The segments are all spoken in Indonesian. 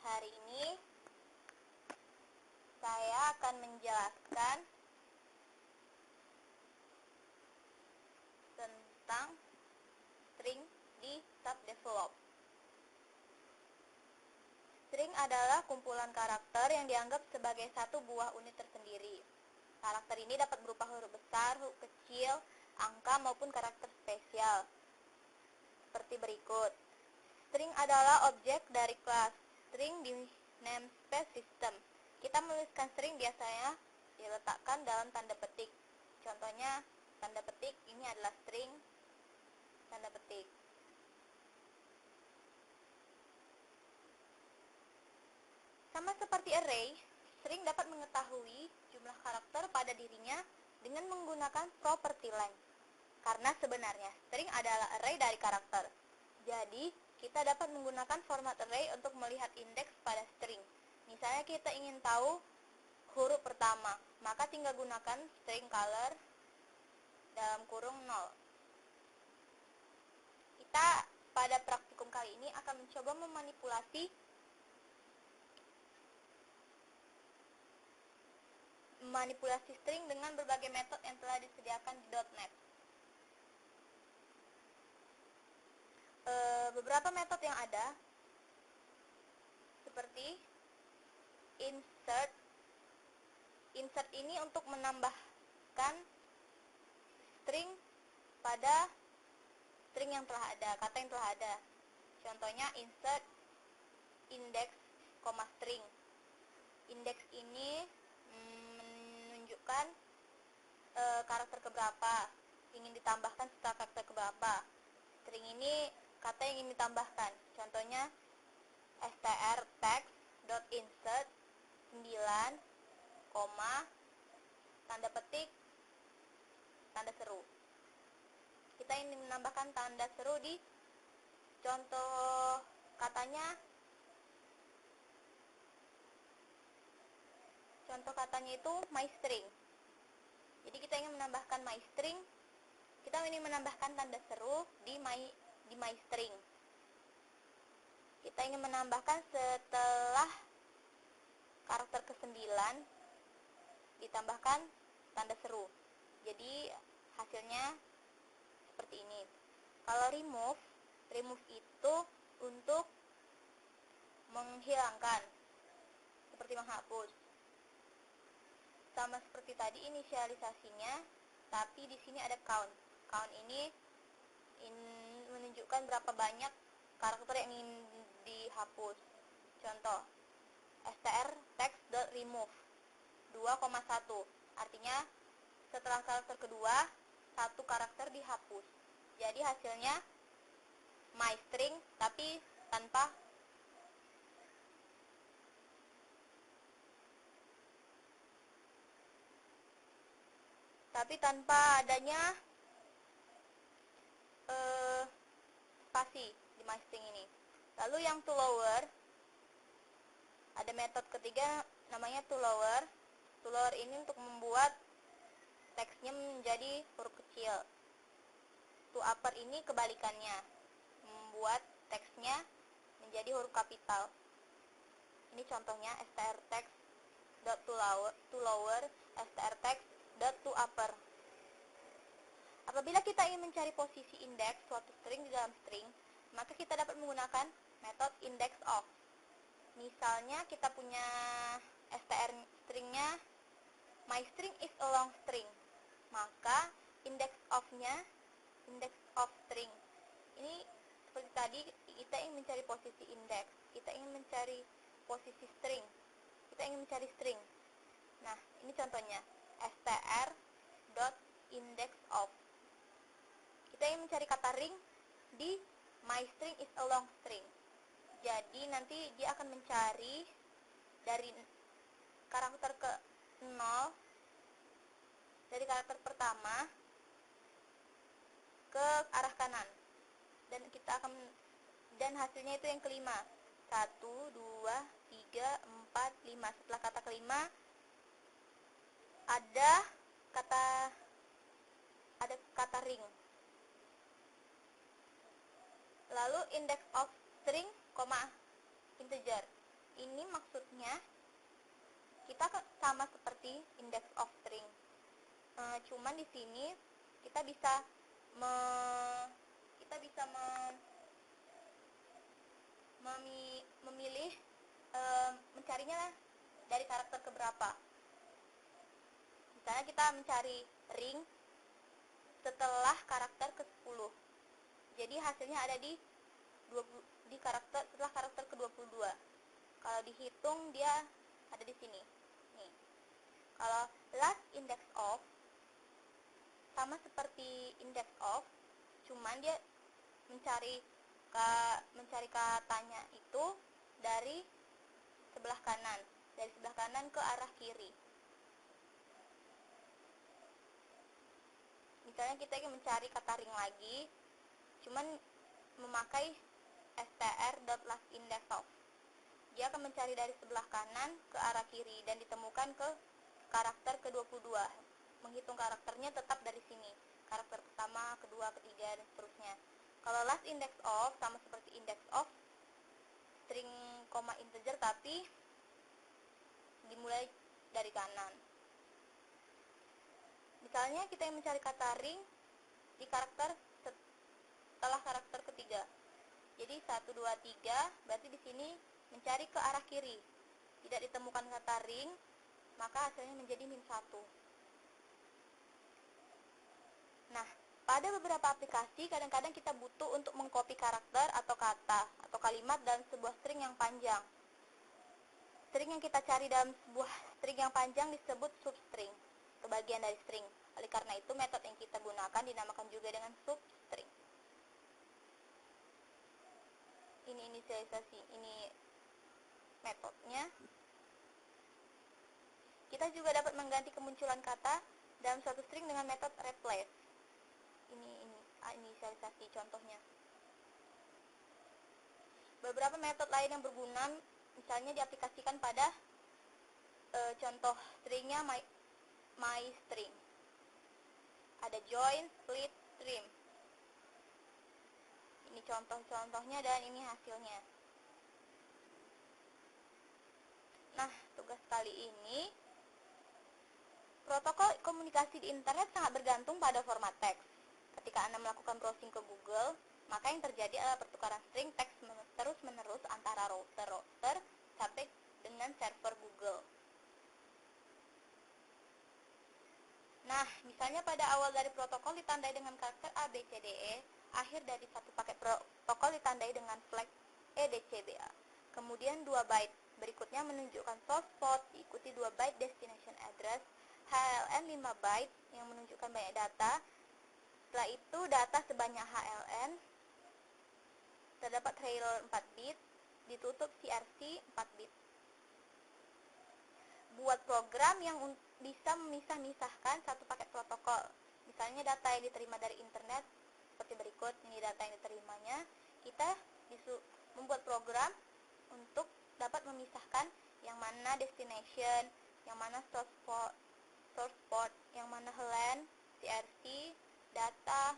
Hari ini saya akan menjelaskan tentang string di subdevelop. String adalah kumpulan karakter yang dianggap sebagai satu buah unit tersendiri. Karakter ini dapat berupa huruf besar, huruf kecil, angka maupun karakter spesial. Seperti berikut. String adalah objek dari kelas string di namespace system. Kita menuliskan string biasanya diletakkan dalam tanda petik. Contohnya, tanda petik ini adalah string tanda petik. Sama seperti array, string dapat mengetahui jumlah karakter pada dirinya dengan menggunakan property length. Karena sebenarnya string adalah array dari karakter. Jadi, kita dapat menggunakan format array untuk melihat indeks pada string. Misalnya kita ingin tahu huruf pertama, maka tinggal gunakan string color dalam kurung 0. Kita pada praktikum kali ini akan mencoba memanipulasi string dengan berbagai metode yang telah disediakan di .NET. Beberapa metode yang ada seperti insert. Insert ini untuk menambahkan string pada string yang telah ada, kata yang telah ada. Contohnya insert index, string. Index ini menunjukkan karakter keberapa ingin ditambahkan setelah karakter keberapa. String ini kata yang ingin ditambahkan. Contohnya strtext.insert 9, tanda petik tanda seru. Kita ingin menambahkan tanda seru di contoh katanya. Contoh katanya itu myString. Jadi kita ingin menambahkan myString. Kita ingin menambahkan tanda seru di myString. Kita ingin menambahkan setelah karakter ke-9 ditambahkan tanda seru. Jadi hasilnya seperti ini. Kalau remove itu untuk menghilangkan, seperti menghapus. Sama seperti tadi inisialisasinya, tapi di sini ada count. Count ini menunjukkan berapa banyak karakter yang ingin dihapus. Contoh, strtext.remove 2,1. Artinya setelah karakter kedua, satu karakter dihapus. Jadi hasilnya myString tapi tanpa adanya spasi di myString ini. Lalu yang toLower, ada metode ketiga namanya toLower. toLower ini untuk membuat teksnya menjadi huruf kecil. toUpper ini kebalikannya, membuat teksnya menjadi huruf kapital. Ini contohnya strtext.toLower, strtext.toUpper. Apabila kita ingin mencari posisi indeks suatu string di dalam string, maka kita dapat menggunakan metode indexOf. Misalnya kita punya str stringnya myString is a long string, maka indexOf-nya indexOf string. Ini seperti tadi, kita ingin mencari posisi indeks, kita ingin mencari posisi string, kita ingin mencari string. Nah, ini contohnya str.indexOf. Kita ingin mencari kata ring di myString is a long string. Jadi nanti dia akan mencari dari karakter ke-0, dari karakter pertama ke arah kanan. Dan hasilnya itu yang kelima. 1, 2, 3, 4, 5. Setelah kata kelima ada kata ring. Lalu index of string, integer. Ini maksudnya kita sama seperti index of string. Cuman di sini kita bisa memilih mencarinya dari karakter keberapa. Misalnya kita mencari ring setelah karakter ke-10. Jadi hasilnya ada di setelah karakter ke-22. Kalau dihitung dia ada di sini. Nih. Kalau last index of sama seperti index of, cuman dia mencari katanya itu dari sebelah kanan ke arah kiri. Misalnya kita ingin mencari kata ring lagi, cuman memakai str.lastIndexOf. Dia akan mencari dari sebelah kanan ke arah kiri dan ditemukan ke karakter ke-22. Menghitung karakternya tetap dari sini. Karakter pertama, kedua, ketiga, dan seterusnya. Kalau last index of sama seperti index of, string koma integer tapi dimulai dari kanan. Misalnya kita yang mencari kata ring di karakter setelah karakter ketiga. Jadi 1, 2, 3 berarti di sini mencari ke arah kiri. Tidak ditemukan kata ring, maka hasilnya menjadi -1. Nah, pada beberapa aplikasi kadang-kadang kita butuh untuk mengcopy karakter atau kata atau kalimat dalam sebuah string yang panjang. String yang kita cari dalam sebuah string yang panjang disebut substring, atau bagian dari string. Oleh karena itu, metode yang kita gunakan dinamakan juga dengan substring. Ini inisialisasi, ini metodenya. Kita juga dapat mengganti kemunculan kata dalam suatu string dengan metode replace. Ini inisialisasi contohnya. Beberapa metode lain yang berguna misalnya diaplikasikan pada contoh stringnya my string. Ada join, split, trim. Ini contoh-contohnya dan ini hasilnya. Nah, tugas kali ini, protokol komunikasi di internet sangat bergantung pada format teks. Ketika Anda melakukan browsing ke Google, maka yang terjadi adalah pertukaran string teks terus-menerus antara router sampai dengan server Google. Nah, misalnya pada awal dari protokol ditandai dengan karakter A, B, C, D, E, akhir dari satu paket protokol ditandai dengan flag E, D, C, B, A. Kemudian 2 byte. Berikutnya menunjukkan source port, diikuti 2 byte destination address, HLN 5 byte yang menunjukkan banyak data. Setelah itu data sebanyak HLN, terdapat trailer 4 bit, ditutup CRC 4 bit. Buat program yang bisa memisah-misahkan satu paket protokol. Misalnya data yang diterima dari internet seperti berikut, ini data yang diterimanya. Kita membuat program untuk dapat memisahkan yang mana destination, yang mana source port, yang mana HLN, CRC, data,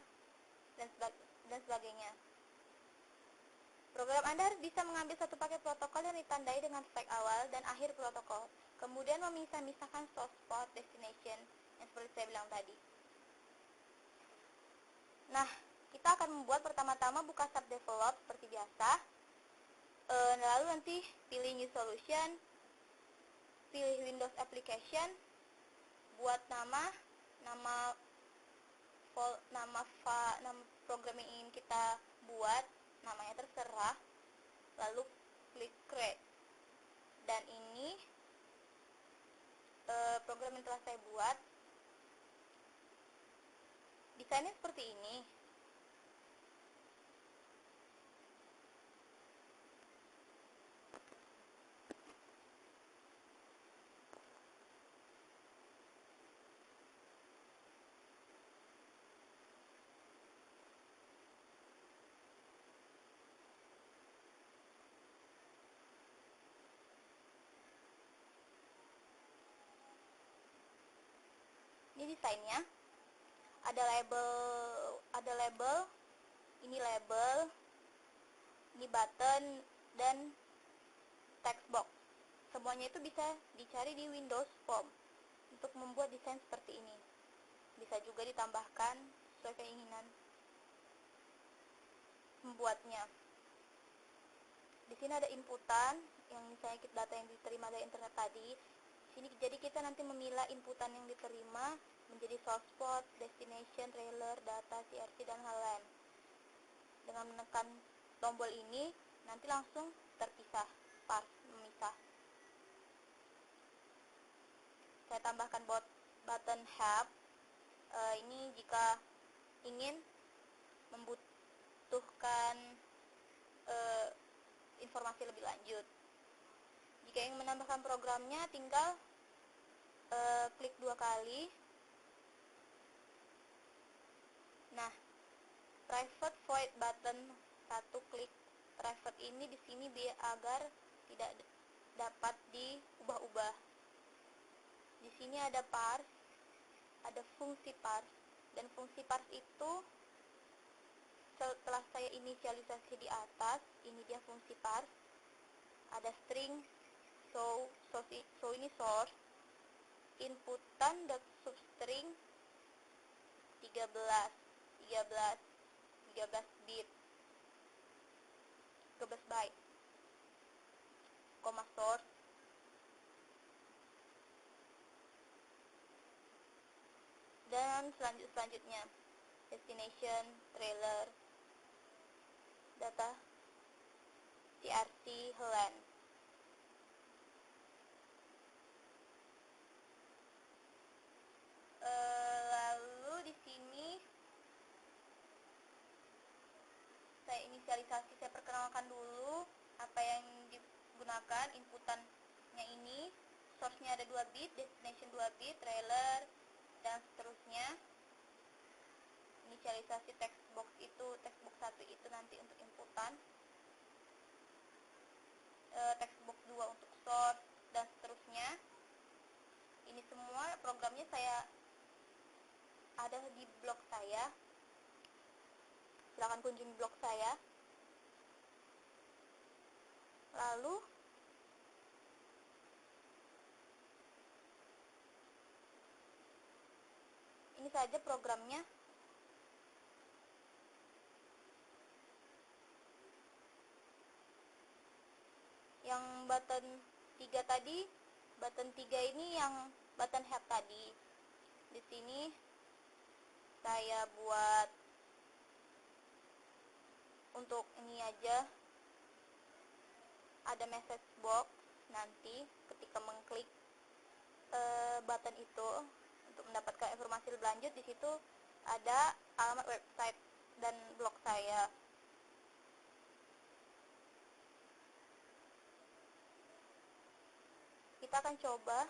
dan sebagainya. Program Anda harus bisa mengambil satu paket protokol yang ditandai dengan flag awal dan akhir protokol, kemudian memisah-misahkan source port, destination, yang seperti saya bilang tadi. Nah, kita akan membuat pertama-tama buka start develop seperti biasa. Lalu nanti pilih new solution, pilih Windows application, buat nama program yang ingin kita buat, namanya terserah, lalu klik create. Dan ini program yang telah saya buat. Desainnya seperti ini. Ini desainnya. Ada label, ini label, ini button, dan text box. Semuanya itu bisa dicari di Windows Form untuk membuat desain seperti ini. Bisa juga ditambahkan sesuai keinginan membuatnya. Di sini ada inputan yang misalnya data yang diterima dari internet tadi. Sini jadi kita nanti memilah inputan yang diterima menjadi source spot, destination, trailer, data, CRC, dan hal lain. Dengan menekan tombol ini nanti langsung terpisah, parse, memisah. Saya tambahkan button help. Ini jika ingin membutuhkan informasi lebih lanjut. Jika ingin menambahkan programnya, tinggal klik 2 kali. Nah, private void button 1 klik private ini di sini agar tidak dapat diubah-ubah. Di sini ada parse, ada fungsi parse, dan fungsi parse itu setelah saya inisialisasi di atas, ini dia fungsi parse. Ada string, so ini source, inputan dot substring 13 bit, 13 byte, koma source, dan selanjutnya destination, trailer, data, CRC, helan. Lalu di sini saya inisialisasi, saya perkenalkan dulu apa yang digunakan. Inputannya ini, source-nya ada 2 bit, destination 2 bit, trailer, dan seterusnya. Inisialisasi text box 1 itu nanti untuk inputan, text box 2 untuk source, dan seterusnya. Ini semua programnya saya ada di blog saya. Silahkan kunjungi blog saya. Lalu ini saja programnya. Yang button 3 tadi, button 3 ini yang button help tadi. Di sini saya buat untuk ini aja, ada message box. Nanti ketika mengklik button itu untuk mendapatkan informasi lebih lanjut, di situ ada alamat website dan blog saya. Kita akan coba.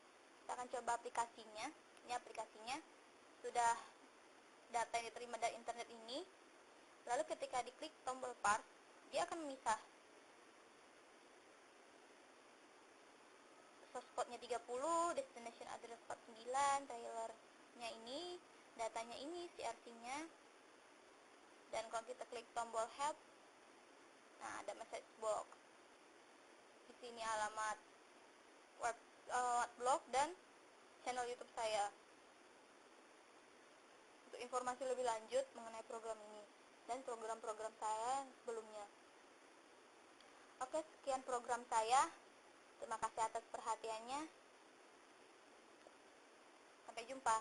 Kita akan coba aplikasinya. Ini aplikasinya. Sudah data yang diterima dari internet ini. Lalu ketika diklik tombol parse, dia akan memisah. Source code-nya 30, destination address 49, trailernya ini, datanya ini, CRC-nya. Dan kalau kita klik tombol help, nah ada message box. Di sini alamat blog dan channel YouTube saya. Untuk informasi lebih lanjut mengenai program ini dan program-program saya sebelumnya. Oke, sekian program saya. Terima kasih atas perhatiannya. Sampai jumpa.